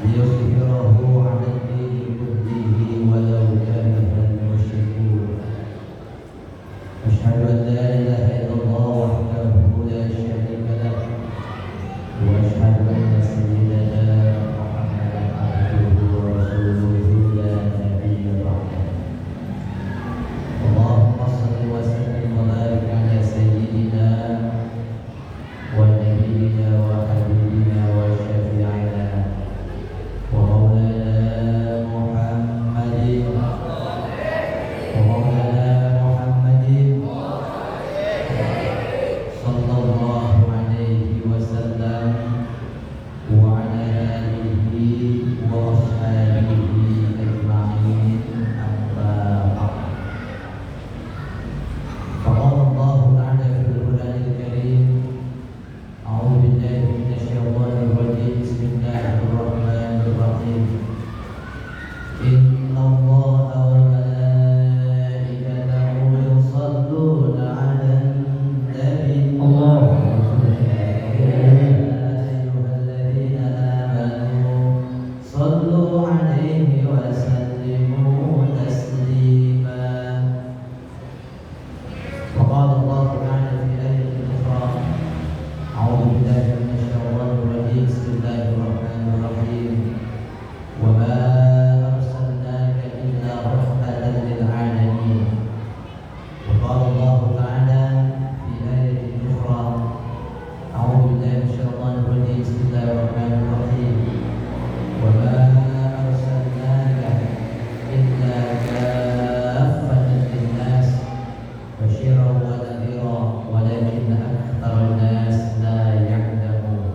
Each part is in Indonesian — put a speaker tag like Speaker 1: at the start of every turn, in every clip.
Speaker 1: ليظهره على الدين كله ولو كره المشركون أشهد أن لا إله إلا الله وحده لا شريك له وأشهد أن سيدنا محمدا عبده ورسوله لا نبي بعده اللهم صل وسلم وبارك على سيدنا ونبينا وحبيبنا وشفيعنا ومولانا محمد صلى الله عليه وسلم وعلى آله وأصحابه أجمعين أما بعد فقال الله تعالى في القرآن الكريم أعوذ بالله من الشيطان الرجيم بسم الله الرحمن الرحيم إن الله وملائكته يصلون على النبي يا أيها الذين آمنوا صلوا عليه وسلموا تسليما وقال الله تعالى في آية أخرى أعوذ بالله من الشيطان الرجيم بسم الله الرحمن الرحيم وما أرسلناك إلا رحمة للعالمين وقال الله تعالى في آية أخرى أعوذ بالله من الشيطان الرجيم بسم الله الرحمن الرحيم وما أرسلناك إلا كافة للناس بشيرا ونذيرا ولكن أكثر الناس لا يعلمون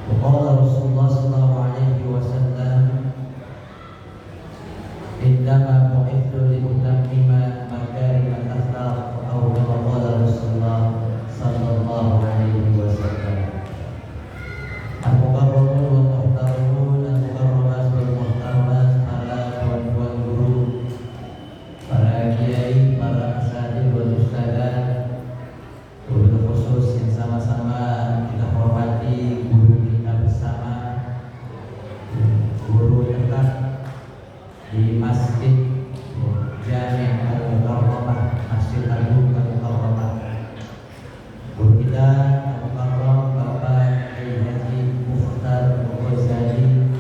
Speaker 1: وقال رسول الله صلى الله عليه وسلم إنما بعثت لأتمم مكارم الأخلاق أو كما قال رسول الله صلى الله عليه وسلم المكرمون والمحترمون المكرمات والمحترمات para tuan-tuan guru, para kiai, para asatidz wal ustadzah, wabil khusus yang sama-sama kita hormati guru kita bersama, guru dekat di Masjid Jami' Al-Mukarramah, Masjid Agung Al-Mukarramah, guru kita Al-Mukarram Bapak Kiai Haji Mukhtar Ghazali.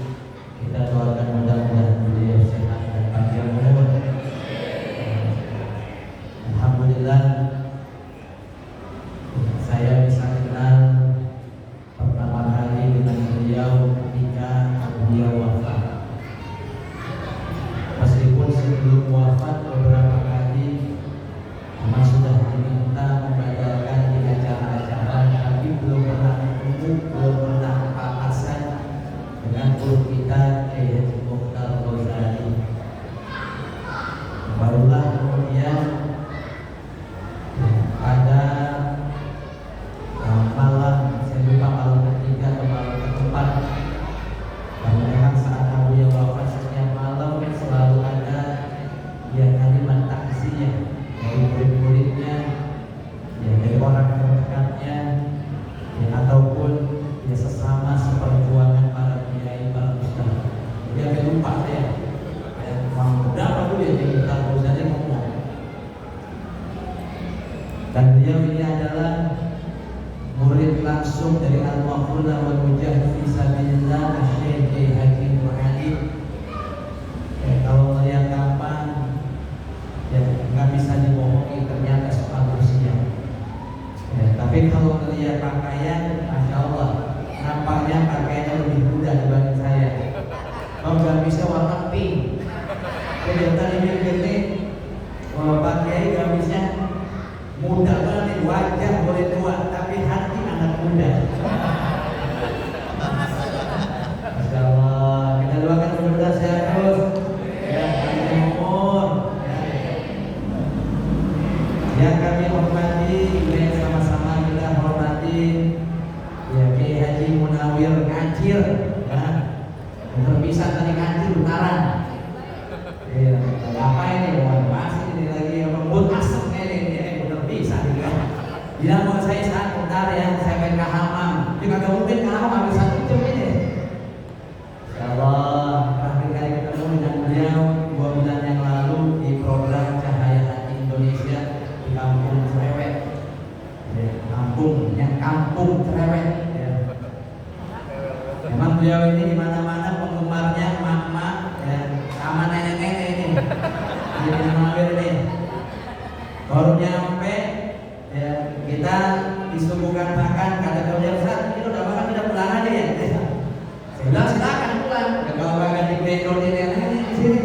Speaker 1: Kita doakan mudah-mudahan beliau sehat dan panjang umur. Alhamdulillah saya bisa kenal pertama kali dengan beliau ketika beliau wafat. Meskipun sebelum wafat beberapa kali memang sudah diminta membacakan di acara-acara, tapi belum pernah ketemu, belum pernah papasan dengan guru kita Kiai Haji Mukhtar Ghazali. Barulah kemudian pada malam, saya lupa malam ketiga atau malam keempat, karena memang saat beliau wafat setiap malam selalu ada ya kalimat takziah dari murid-muridnya, ya dari orang terdekatnya, ya ataupun ya sesama seperjuangan para kiai, para ustaz. Jadi agak lupa saya. Berapa dulu ya kita ustaznya ngomong. Dan beliau ini adalah murid langsung dari Al-Mafuna wal Mujahid fi Sabilillah Syekh Haji Nur Ali. Kalau melihat kapan ya nggak bisa dibohongi, ternyata soal usia. Tapi kalau melihat pakaian, masya Allah, nampaknya pakaiannya lebih muda dibanding saya. Kalau nggak bisa warna pink, kelihatan ini gede. Pak Kiai gamisnya muda banget, wajah boleh tua, tapi hati anak muda. Masya Allah, kita doakan mudah-mudahan sehat terus. Ya, panjang umur. Yang kami hormati, yang sama-sama kita hormati, ya Kiai Haji Munawir Ngacir, ya, terpisah tadi Ngacir Utaran. Ya, apa ini? Masih ini lagi lembut asap ini, bener bisa juga. Bilang mau saya saat bentar ya, saya pengen ke hamam. Dia kagak mungkin ke hamam habis 1 jam ini. Memang beliau ini di mana-mana penggemarnya emak-emak ya, sama nenek-nenek ini. Jadi mampir nih. Baru nyampe ya, kita disuguhkan makan, kata beliau, "Ustaz, ini udah makan, udah pulang aja ya?" Saya bilang silakan pulang. Kalau makan di background nenek-nenek di sini.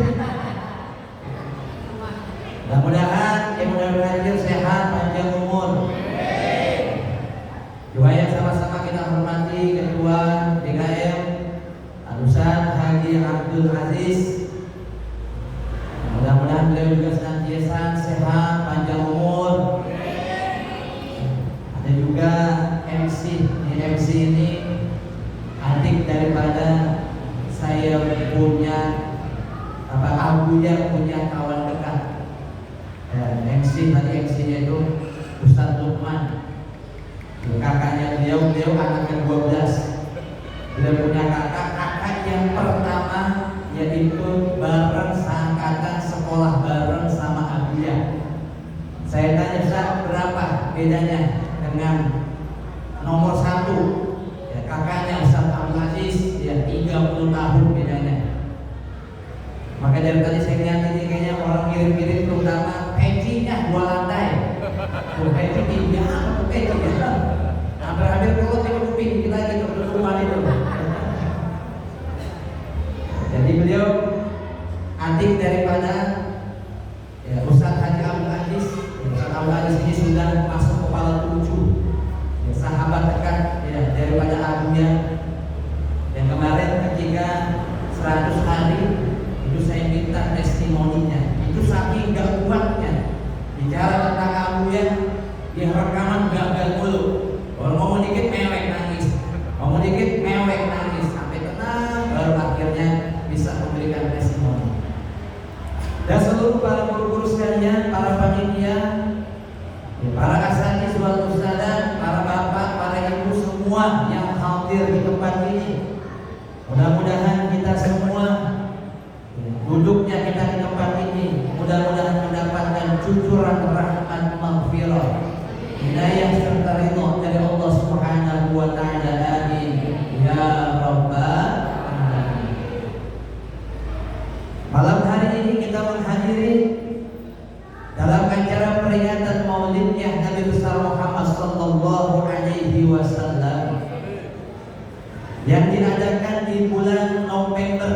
Speaker 1: Mudah-mudahan yang mudah-mudahan sehat, panjang umur. Doa yang sama-sama kita hormati Ketua DKM Al-Ustaz Haji Abdul Aziz. Mudah-mudahan beliau juga senantiasa sehat, panjang umur. Ada juga MC. MC ini adik daripada saya punya abunya punya kawan dekat. MC tadi MC-nya itu Ustaz Lukman. Kakaknya beliau anak ke-12. Beliau punya kakak yang pertama yaitu bareng seangkatan sekolah bareng sama Abuya. Saya tanya, "Ustaz, berapa bedanya dengan nomor 1?" Ya, kakaknya Ustaz Abdul Aziz ya 30 tahun bedanya. Maka dari tadi saya lihat ini kayaknya orang kirim-kirim terutama pecinya 2 lantai. Peci tinggi apa peci ya? Hampir-hampir perut itu kuping kita gitu rumah itu. Jadi beliau adik daripada ya, Ustaz Haji Abdul Aziz. Ustaz Abdul Aziz ini sudah masuk kepala 7 ya, sahabat dekat ya, daripada abunya. Yang kemarin ketika 100 hari itu saya minta testimoninya. Itu saking gak kuatnya bicara tentang abunya, dia rekaman gagal mulu. Kalau ngomong dikit mewek nangis, ngomong dikit mewek nangis, sampai tenang baru akhirnya bisa memberikan testimoni. Dan seluruh para guru-guru sekalian, para panitia, para asatidz wal ustadzah, para bapak, para ibu semua yang hadir di tempat ini, mudah-mudahan kita semua duduknya kita di tempat ini mudah-mudahan mendapatkan cucuran rahmat maghfirah, hidayah serta ridho dari Allah Subhanahu wa taala. Amin ya rabbal alamin. Malam hari ini kita menghadiri dalam acara peringatan Maulidnya Nabi besar Muhammad sallallahu alaihi wasallam yang diadakan di bulan November.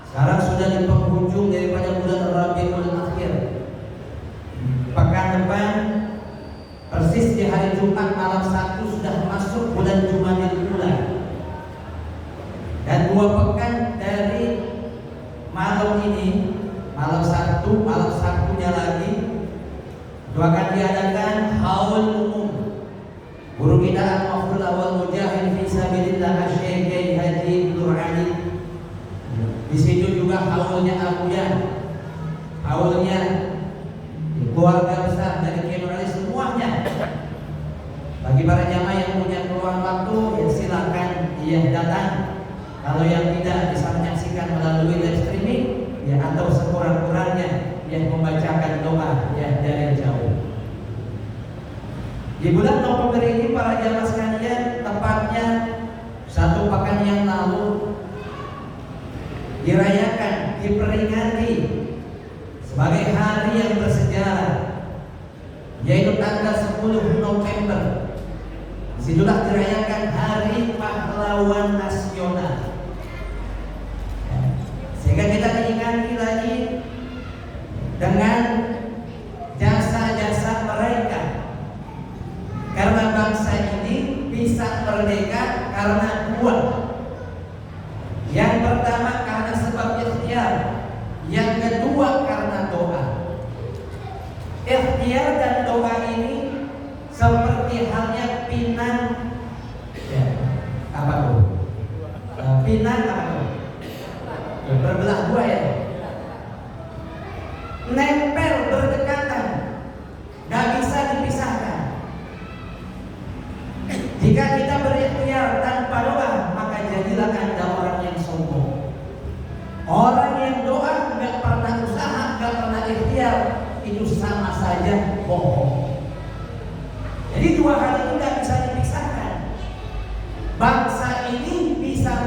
Speaker 1: Sekarang sudah di penghujung daripada bulan Rabiul Akhir. Pekan depan persis di hari Jumat malam 1 sudah masuk bulan Jumadil Ula. Dan 2 pekan dari malam ini, malam 1, malam Sabtunya lagi, itu akan diadakan haul umum. Guru kita Al-Mafdul Awal Mujahid fi Sabilillah Syekh Haji Nur Ali. Di situ juga haulnya Abuya, haulnya keluarga besar dari Kiai semuanya. Bagi para jamaah yang punya peluang waktu, ya silakan ya datang. Kalau yang tidak bisa menyaksikan melalui live streaming, ya atau sekurang-kurangnya yang membacakan doa ya dari jauh. Di bulan November ini para jamaah sekalian, tepatnya 1 pekan yang lalu dirayakan, diperingati sebagai hari yang bersejarah, yaitu tanggal 10 November. Disitulah dirayakan Hari Pahlawan Nasional. Sehingga kita diingati lagi dengan jasa-jasa mereka. Karena bangsa ini bisa merdeka karena 2. Yang pertama karena sebab ikhtiar, yang kedua karena doa. Ikhtiar dan doa ini seperti halnya pinang, ya, apa tuh? Pinang apa tuh? Berbelah 2 ya. Nempel berdekatan, gak bisa dipisahkan. Jika kita berikhtiar tanpa doa, maka jadilah Anda orang yang sombong. Orang yang doa nggak pernah usaha, nggak pernah ikhtiar, itu sama saja bohong. Jadi 2 hal ini nggak bisa dipisahkan. Bangsa ini bisa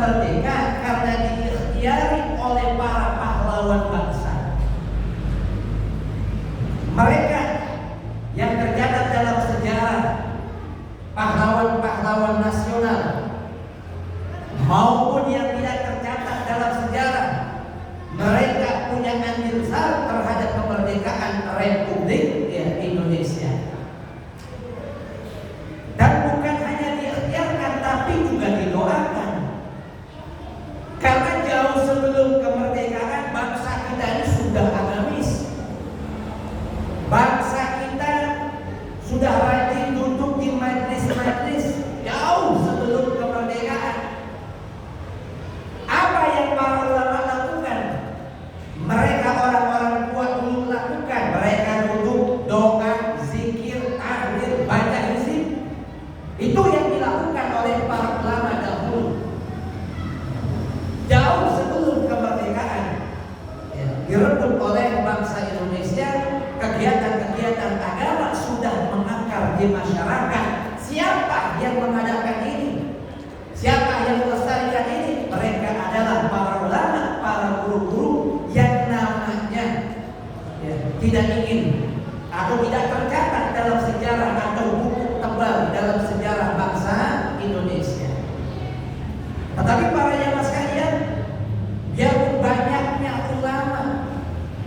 Speaker 1: maupun yang tidak tercatat dalam sejarah, mereka punya andil besar terhadap kemerdekaan Republik Indonesia. Dan bukan hanya diikhtiarkan, tapi juga didoakan. Karena jauh sebelum kemerdekaan, bangsa kita ini sudah agamis. Bangsa kita sudah rajin duduk di majelis-majelis jauh sebelum kemerdekaan. Apa yang para ulama lakukan? Mereka orang-orang tua dulu lakukan. Mereka duduk doa, zikir, tahlil, baca hizib. Itu yang dilakukan oleh para ulama dahulu. Jauh sebelum kemerdekaan, direbut oleh bangsa Indonesia, kegiatan-kegiatan agama sudah mengakar di masyarakat. Siapa yang mengadakan ini? Siapa yang melestarikan ini? Mereka adalah para ulama, para guru-guru yang namanya tidak ingin atau tidak tercatat dalam sejarah atau buku tebal dalam sejarah bangsa Indonesia. Tetapi para jamaah sekalian, biarpun banyaknya ulama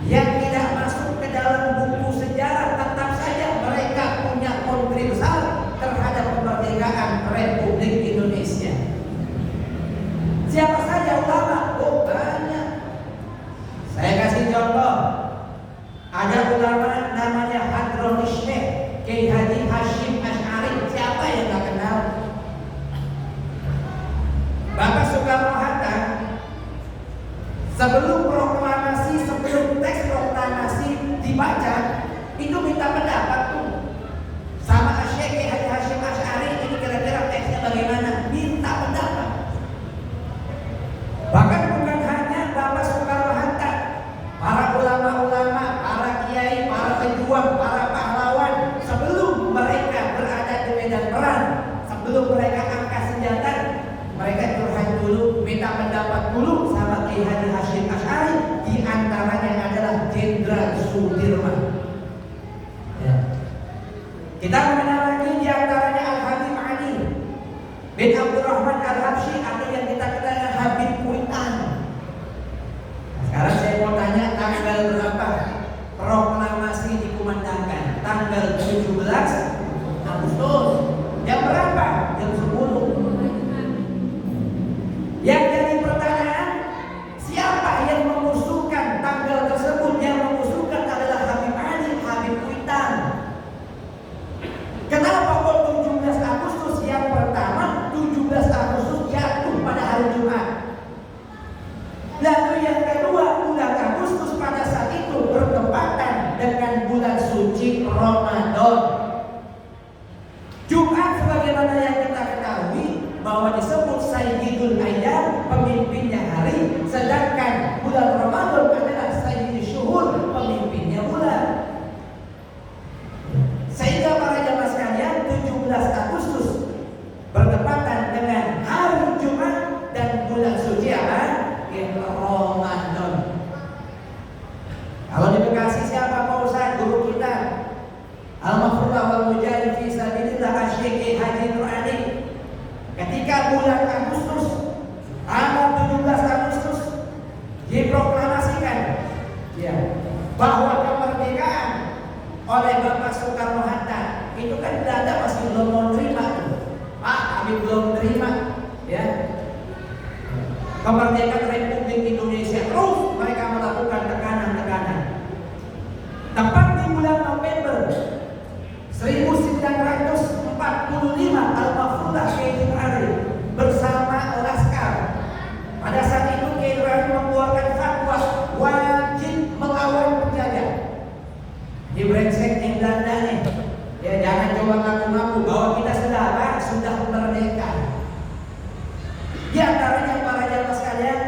Speaker 1: yang tidak masuk ke dalam buku sejarah, tetap saja mereka punya kontribusi besar terhadap kemerdekaan Republik Indonesia. Siapa saja ulama? Oh, banyak. Saya kasih contoh. Ada ulama namanya Hadronis Syekh Kiai Haji Hashim Asy'ari. Siapa yang nggak kenal? Bapak Soekarno-Hatta sebelum proklamasi, sebelum teks proklamasi dibaca, itu minta pendapat tuh sama Syekh Kiai Haji Hashim Asy'ari, ini kira-kira teksnya bagaimana? Minta pendapat. Bahkan bukan hanya Bapak Soekarno-Hatta, para ulama-ulama, para kiai, para pejuang, para pahlawan, sebelum mereka berada di medan perang, sebelum mereka angkat senjata, mereka curhat dulu, minta pendapat dulu sama Kiai Haji Hashim Asy'ari. Di antaranya adalah Jenderal Sudirman. Kita mengenal lagi di antaranya Al-Habib Ali bin Abdurrahman Al-Habsyi, atau yang kita kenal Habib Kuitan. Sekarang saya mau tanya, tanggal berapa proklamasi dikumandangkan? Tanggal 17 Agustus. Jam berapa? Jam 10. Yang jadi pertanyaan, siapa yang mengusulkan tanggal tersebut? Yang mengusulkan adalah Habib Ali, Habib Kuitan. Kenapa kok 17 Agustus? Yang pertama, 17 Agustus jatuh pada hari Jumat. Lalu yang kedua, bulan Agustus pada saat itu bertepatan dengan bulan suci Ramadan. Jumat sebagaimana yang kita ketahui bahwa disebut Sayyidul Ayyam, pemimpinnya hari, sedangkan bulan Ramadan adalah Sayyidul Syuhur, pemimpinnya bulan. Sehingga para jamaah sekalian, 17 Agustus bertepatan dengan hari Jumat dan bulan suci apa? Ramadan. Kalau di Bekasi siapa Pak Ustaz? Guru kita Al-Mafrudah wal Mujahid fi Sabilillah Syekh Haji Nur Ali. Ketika bulan Agustus, tanggal 17 Agustus diproklamasikan bahwa kemerdekaan oleh Bapak Soekarno-Hatta. Itu kan Belanda masih belum mau terima tuh. Pak, kami belum terima kemerdekaan Republik Indonesia. Terus mereka melakukan tekanan-tekanan. Tepat di bulan November 1945, Al-Mafrudah Kiai Nur Ali bersama Laskar. Pada saat itu Kiai Nur Ali mengeluarkan fatwa wajib melawan penjajah. Di brengseknya Belanda nih, jangan coba ngaku-ngaku bahwa kita sudah merdeka. Di antaranya para jamaah sekalian,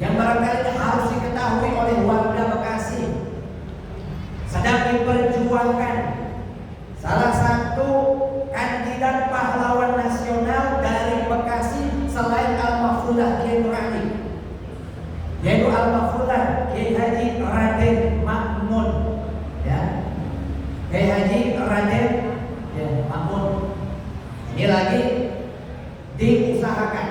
Speaker 1: yang barangkali harus diketahui oleh warga Bekasi, sedang diperjuangkan salah satu kandidat pahlawan nasional dari Bekasi selain Al-Mafrudah Kiai Nur Ali, yaitu Al-Mafrudah Kiai Haji Raden Makmun. Kiai Haji Raden Makmun ini lagi diusahakan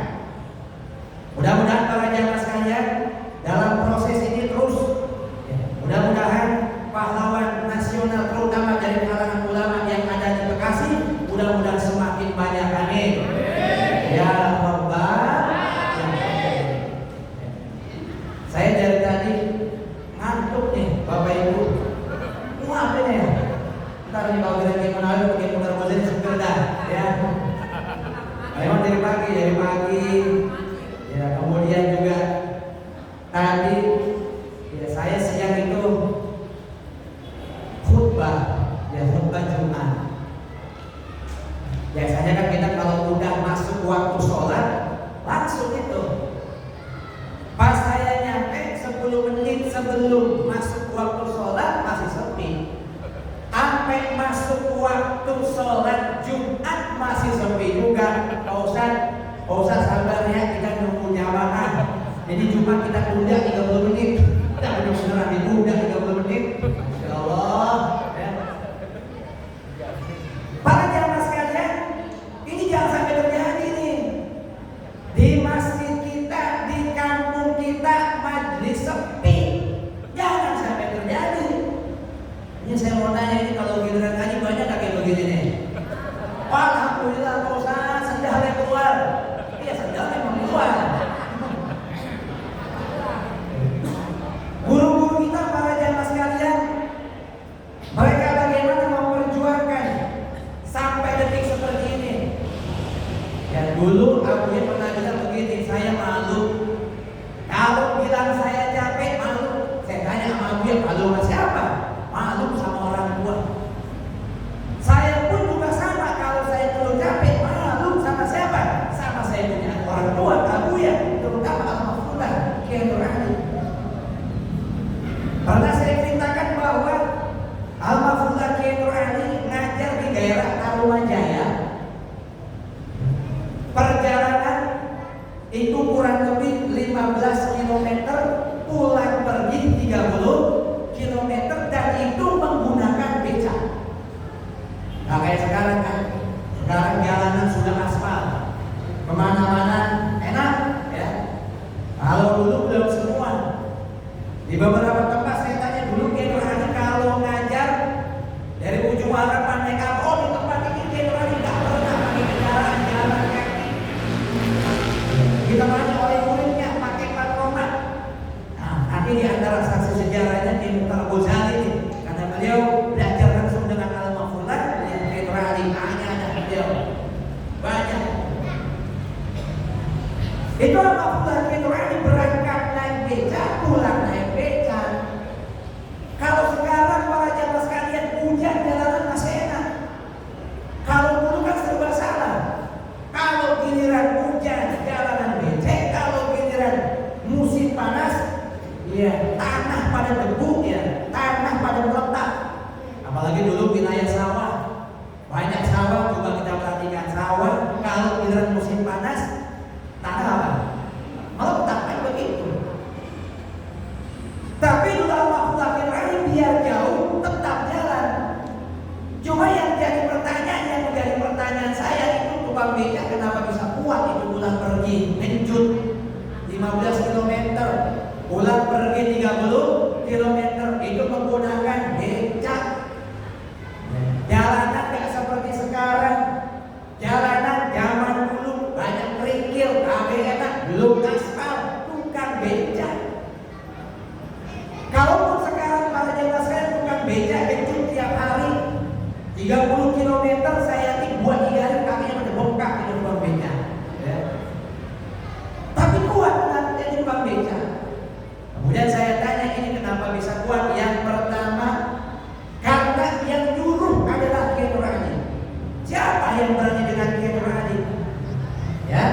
Speaker 1: sholat Jumat masih sepi juga. Pak Ustaz sabar ya, kita nunggu jamaah. Jadi Jumat kita tunda 30 menit. Kita benar-benar ditunda 30 menit. Masya Allah. Ya. Para jamaah sekalian, ini jangan sampai terjadi nih. Di masjid kita, di kampung kita, majelis sepi. Jangan sampai terjadi. Ini saya mau tanya, ini kalau giliran ngaji banyak kayak begini nih. Alhamdulillah Pak Ustaz, sendalnya keluar. Iya, sendal memang keluar. Guru-guru kita, para jamaah sekalian, mereka bagaimana memperjuangkan sampai detik seperti ini. Ya dulu aku pernah bilang begini, saya malu. Kalau bilang saya capek, malu. Saya tanya sama Abu ya, malu sama siapa? Malu sama orang tua. Saya pun juga sama, kalau saya perlu capek, malu sama siapa? Sama saya punya orang tua, Abu ya, terutama Al-Mahfulah, Kiai Nur Ali. Pernah saya ceritakan bahwa Al-Mahfulah Kiai Nur Ali ngajar di daerah Tarumajaya. Perjalanan itu kurang lebih 15 km, pulang pergi 30 km, dan itu menggunakan becak. Nah kayak sekarang kan, sekarang jalanan sudah aspal, kemana-mana enak ya. Kalau dulu belum semua. Di beberapa tempat saya tanya dulu, Kiai Nur Ali kalau ngajar dari ujung harapan naik apa? Oh di tempat ini Kiai Nur Ali nggak pernah pakai kendaraan jalan kaki. Kita tanya oleh muridnya pakai patromat. Nah, nanti di antara saksi sejarahnya Kiai Mukhtar Ghazali ini, karena beliau belajar langsung dengan Al-Mahfulah, Kiai Nur Ali tanya ada beliau banyak. Itu Al-Mahfulah Kiai Nur Ali berangkat naik becak, pulang naik becak. Kalau sekarang para jamaah sekalian, hujan jalanan masih enak. Kalau dulu kan serba salah. Kalau giliran hujan jalanan becek, kalau giliran musim panas, ya tanah pada debu, ya tanah pada meletak. Apalagi dulu wilayah sawah, banyak sawah. Coba kita perhatikan sawah, kalau giliran musim panas, tanah apa? Meletak kan begitu. Tapi dulu Allah ini biar jauh tetap jalan. Cuma yang menjadi pertanyaan saya itu, tukang becak kenapa bisa kuat itu pulang pergi menjut 15 km, pulang pergi 30 km, itu menggunakan becak. Jalanan gak seperti sekarang. Jalanan zaman dulu banyak kerikil, enak, belum aspal, tukang becak. Kalaupun sekarang para jamaah saya tukang becak kencur tiap hari 30 km, saya yakin buat 3 hari kakinya pada bengkak itu tukang becak ya. Tapi kuat kan jadi tukang becak. Kemudian saya tanya, ini kenapa bisa kuat? Yang pertama, karena yang nyuruh adalah Kiai Nur Ali. Siapa yang berani dengan Kiai Nur Ali? Ya,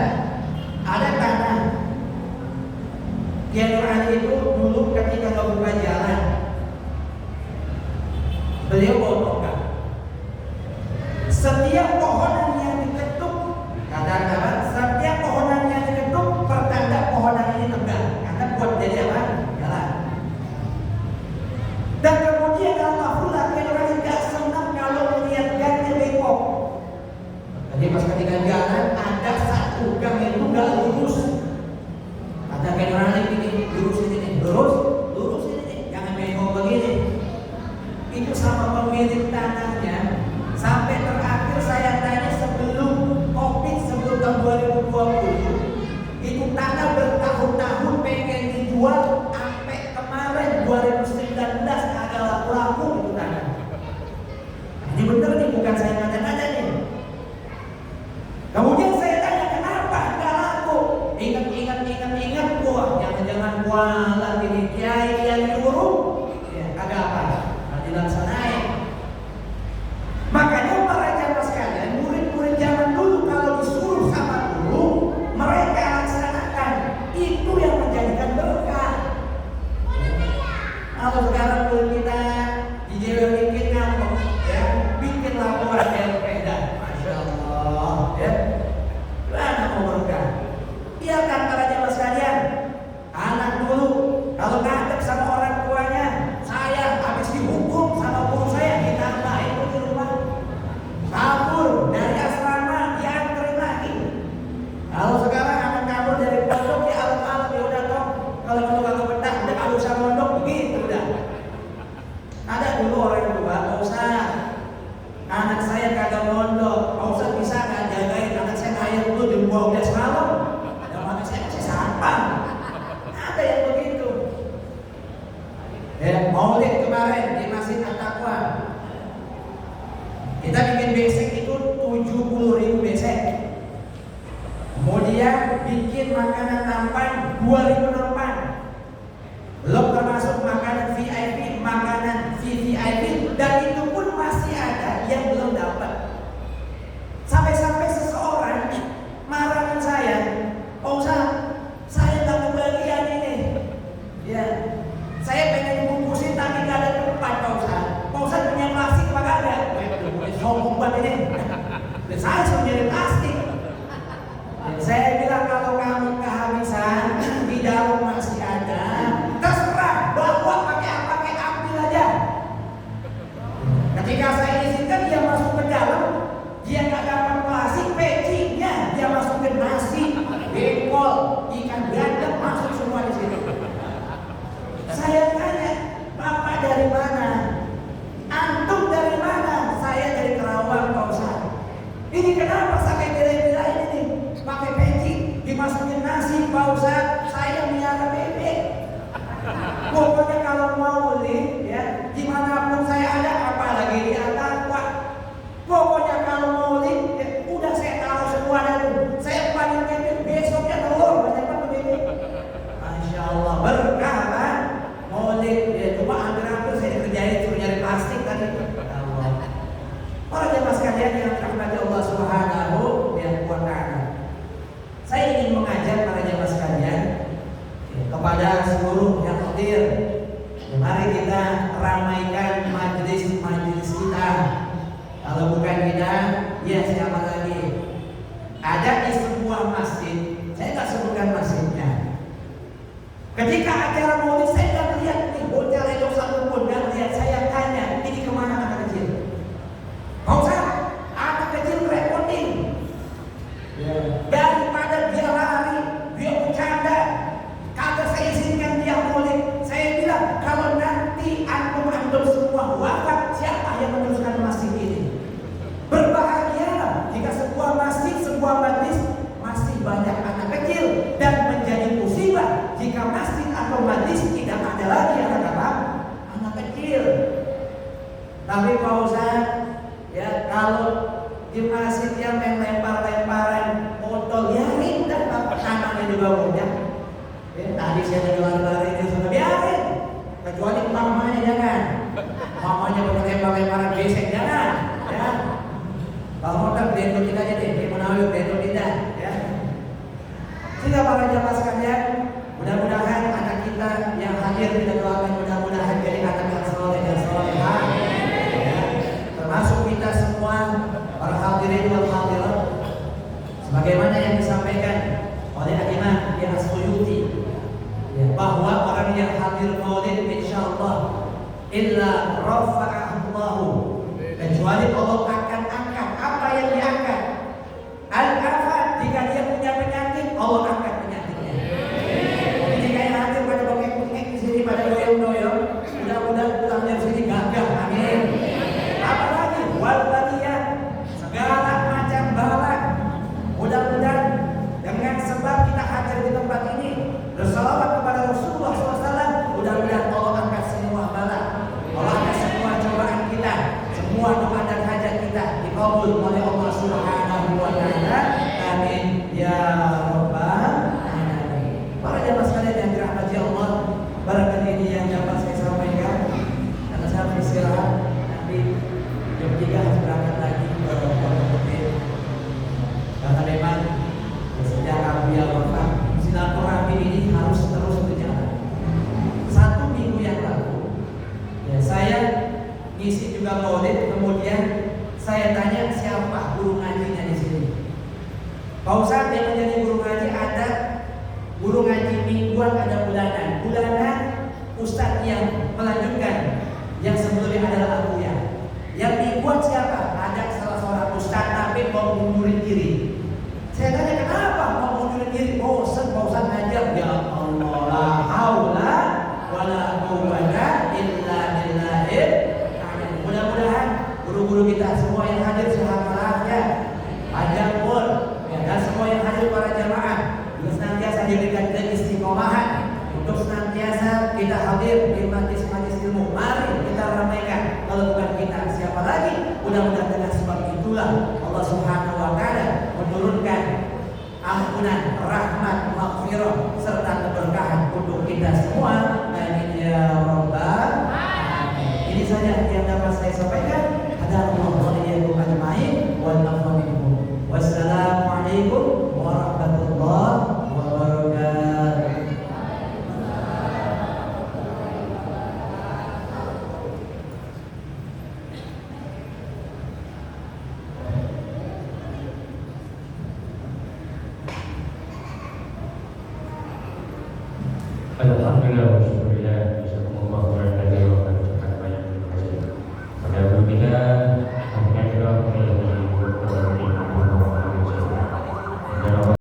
Speaker 1: ada tanah. Kiai Nur Ali itu dulu ketika membuka jalan, beliau bawa tongkat. Setiap pohonan yang diketuk, kata-kata, setiap pohonan yang diketuk pertanda pohonan ini tegak, karena buat jadi apa? Jalan. Dan kemudian Al-Mahfulah Kiai Nur Ali gak senang kalau melihat gangnya bengkok. Jadi pas ketika jalan ada satu gang itu gak lurus. Kata Kiai Nur Ali ini lurus ini nih, lurus ini nih, jangan bengkok begini. Itu sama pemilik tanahnya. Sampai terakhir saya tanya sebelum Covid, sebelum tahun 2020, itu tanah bertahun-tahun pengen dijual, sampai kemarin 2019 agak laku itu tanah. Ini bener nih, bukan saya ngada-ngada nih. Kemudian saya tanya kenapa nggak laku? Ingat, wah jangan-jangan kualat ini kiai yang nyuruh, ya agak apa? Nggak dilaksanain. Makanya para jamaah sekalian, murid-murid zaman dulu kalau disuruh sama guru, mereka laksanakan. Itu yang menjadikan berkah. Kalau sekarang murid kita dijewer dikit ngambek, ya bikin laporan LPS. Pak Ustaz, saya miara bebek. Pokoknya kalau maulid ya, dimanapun saya ada, apalagi di Ataqwa. Pokoknya kalau maulid ya, udah saya taruh semua dulu. Saya paling bebek, besoknya telur banyak banget bebek. Masya Allah, berkah kan? Maulid ya, cuma hampir-hampir saya kerjain suruh nyari plastik tadi. Allah. Para jemaah sekalian yang dirahmati Allah Subhanahu wa Ta'ala. Saya ingin mengajak para jemaah sekalian kepada seluruh yang hadir. Mari kita ramaikan majelis kita. Kalau bukan kita, ya siapa lagi? Ada di sebuah masjid. Saya nggak sebutkan masjidnya. Ketika acara maulid saya nggak lihat nih bocah redok satu pun nggak lihat. Saya tanya, ini kemana anak kecil? Pak Ustaz, anak kecil repotin. Daripada dia lari, dia bercanda. Kata saya izinkan dia maulid. Saya bilang kalau nanti antum semua wafat, siapa yang meneruskan masjid ini? Berbahagialah jika sebuah masjid, sebuah majlis masih banyak anak kecil, dan menjadi musibah jika masjid atau majlis tidak ada lagi anak kecil. Tapi Pak Ustaz, ya kalau di masjid yang main lempar-lemparan botol, biarin dah anaknya juga banyak. Tadi saya lari dia sudah biarin, kecuali mamanya jangan. Mamanya lempar-lemparan gesek jangan. Ya. Kalau mau blendotin aja deh, dia menawi blendotin dah. Ya. Sehingga para jamaah sekalian, mudah-mudahan anak kita yang hadir kita doakan mudah-mudahan jadi anak yang soleh dan solehah. Ya. Termasuk kita semua para hadirin wal hadirat. Sebagaimana yang disampaikan oleh Imam As-Suyuti, ya, bahwa orang yang hadir maulid insyaallah illa rafa'ahullahu, kecuali Allah akan angkat apa yang diangkat. Al-afat, jika dia punya penyakit, Allah angkat penyakitnya. Jadi jika yang hadir pada bengek-bengek di sini pada doyong-doyong, mudah-mudahan pulang dari sini gagah, amin. Apalagi wal baliyah, segala macam balak, mudah-mudahan dengan sebab kita hadir di tempat ini bersalawat kepada Rasulullah SAW, mudah-mudahan Allah angkat semua bala, Allah angkat semua cobaan kita, semua doa dan hajat kita dikabul oleh Allah Subhanahu wa Ta'ala. Amin ya rabbal alamin. Para jemaah sekalian yang dirahmati Allah, barangkali ini yang dapat saya sampaikan. Karena saya beristirahat, nanti jam 3 harus berangkat lagi ke Pondok Gede. Karena memang sejak Abu Ya wafat, silaturahmi ini harus terus berjalan. 1 minggu yang lalu, ya, saya ngisi juga maulid, kemudian saya tanya siapa guru ngajinya di sini. Pak Ustaz, yang menjadi guru ngaji ada guru ngaji mingguan, ada bulanan. Bulanan Ustaz yang melanjutkan, yang sebelumnya adalah Abu Ya. Yang mingguan siapa? Ada salah seorang Ustaz tapi mau mundurin diri. Saya tanya kenapa mau mundurin diri? Bosan Pak Ustaz ngajar. Ya Allah, la haula wala quwwata illa billahil. Mudah-mudahan guru-guru kita semua yang hadir sehat walafiat, panjang umur, ya, dan semua yang hadir para jamaah juga senantiasa diberikan keistiqomahan untuk senantiasa kita hadir di majlis-majlis ilmu. Mari kita ramaikan, kalau bukan kita siapa lagi? Mudah-mudahan dengan sebab itulah Allah Subhanahu wa Ta'ala menurunkan ampunan, rahmat, maghfirah serta keberkahan untuk kita semua. Amin ya rabbal alamin. Ini saja yang dapat saya sampaikan. Hadanallahu ajma'in wal afwa minkum. Wassalamualaikum warahmatullahi wabarakatuh.
Speaker 2: Alhamdulillah.